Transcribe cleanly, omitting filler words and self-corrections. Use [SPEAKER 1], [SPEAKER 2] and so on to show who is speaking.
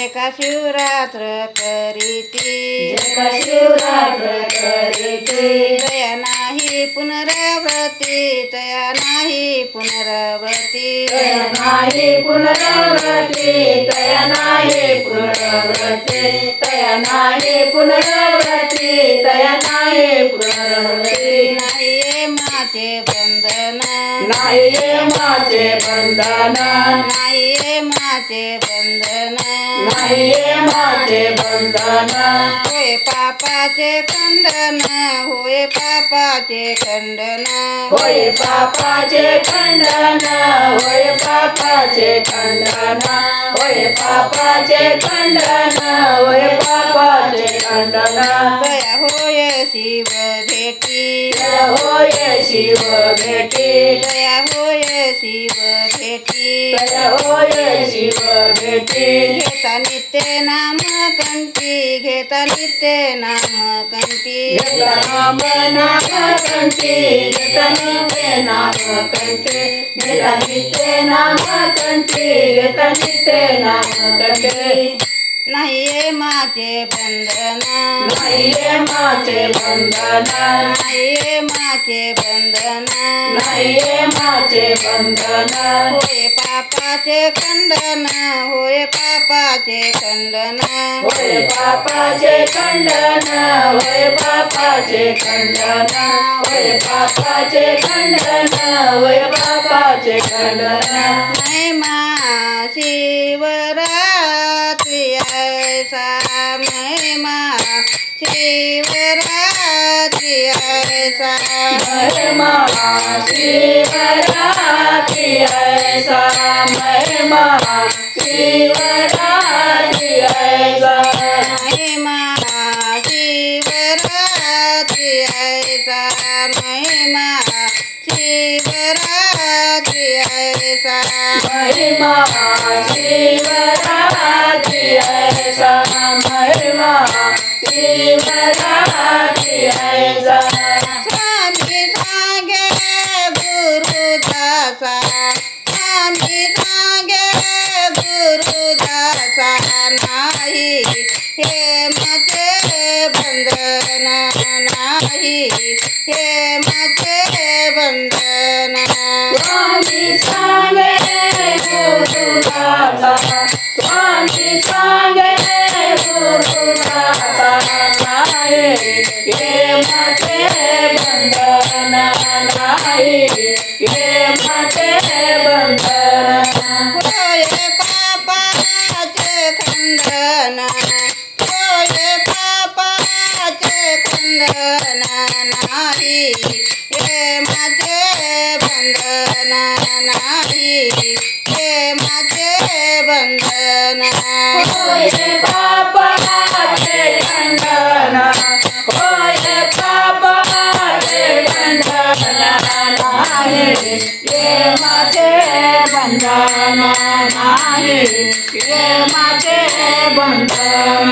[SPEAKER 1] जे का शिवरात्र करीती
[SPEAKER 2] जगा शिवरात्र करीती
[SPEAKER 1] तया नाही पुनरावृत्ती तया नाही पुनरावृत्ती
[SPEAKER 2] तया नाही पुनरावृत्ती तया नाही पुनरावृत्ती तया नाही पुनरावृत्ती तया नाही पुनरावृत्ती
[SPEAKER 1] नाही ये माचे बंधन
[SPEAKER 2] नाही ये माझे बंधन
[SPEAKER 1] नाही ये माचे बंधन
[SPEAKER 2] नाही ये माझे बंधन
[SPEAKER 1] होय पापाचे खंडन होय पापाचे खंडन
[SPEAKER 2] होय पापाचे खंडन होय पापाचे खंडन होय पापाचे खंडन होय पापाचे खंडन
[SPEAKER 1] दया होय शिव भेटी
[SPEAKER 2] दया होय शिव भेटी
[SPEAKER 1] दया होय शिव भेटी
[SPEAKER 2] दया होय शिव भेटी
[SPEAKER 1] घेता नित्य नाम कंठी घेता नित्य नाम कंठी
[SPEAKER 2] घेता नाम कंठी घेता नित्य नाम कंठी घेता नित्य नाम कंठी घेता नित्य नाम कंठी
[SPEAKER 1] नाही ये माचे बंधन
[SPEAKER 2] नाही ये माझे बंधन
[SPEAKER 1] नाही ये माचे बंधन
[SPEAKER 2] नाही ये माझे बंधन
[SPEAKER 1] होय पापाचे खंडन होय पापाचे खंडन
[SPEAKER 2] होय पापाचे खंडन होय पापाचे खंडन होय पापाचे खंडन होय पापाचे खंडन
[SPEAKER 1] महिमा शिवरात्री ऐसा महिमा शिवरात्री ऐसा
[SPEAKER 2] महिमा शिवरात्रि ऐसा महिमा शिवरात्रि ऐसा
[SPEAKER 1] महिमा शिवरात्री ऐसा महिमा शिवरात्री ऐसा
[SPEAKER 2] महिमा शिवरात्रि ऐसा महिमा शिवरात्रि ऐसा
[SPEAKER 1] स्वामी सांगे गुरुदासा स्वामी सांगे गुरुदासा नाही हे माझे बंधन नाही हे माझे बंधन
[SPEAKER 2] स्वामी सांगे गुरुदासा स्वामी सांगे गुरुदासा नाही हे माझे बंधन नाही हे माझे बंधन
[SPEAKER 1] होय पापाचे खंडन होय पापाचे खंडन नाही हे माझे बंधन नाही हे माझे बंधन
[SPEAKER 2] होय पापाचे खंडन होय पापाचे खंडन नाही हे माझे बंधन नाही हे माझे बंधन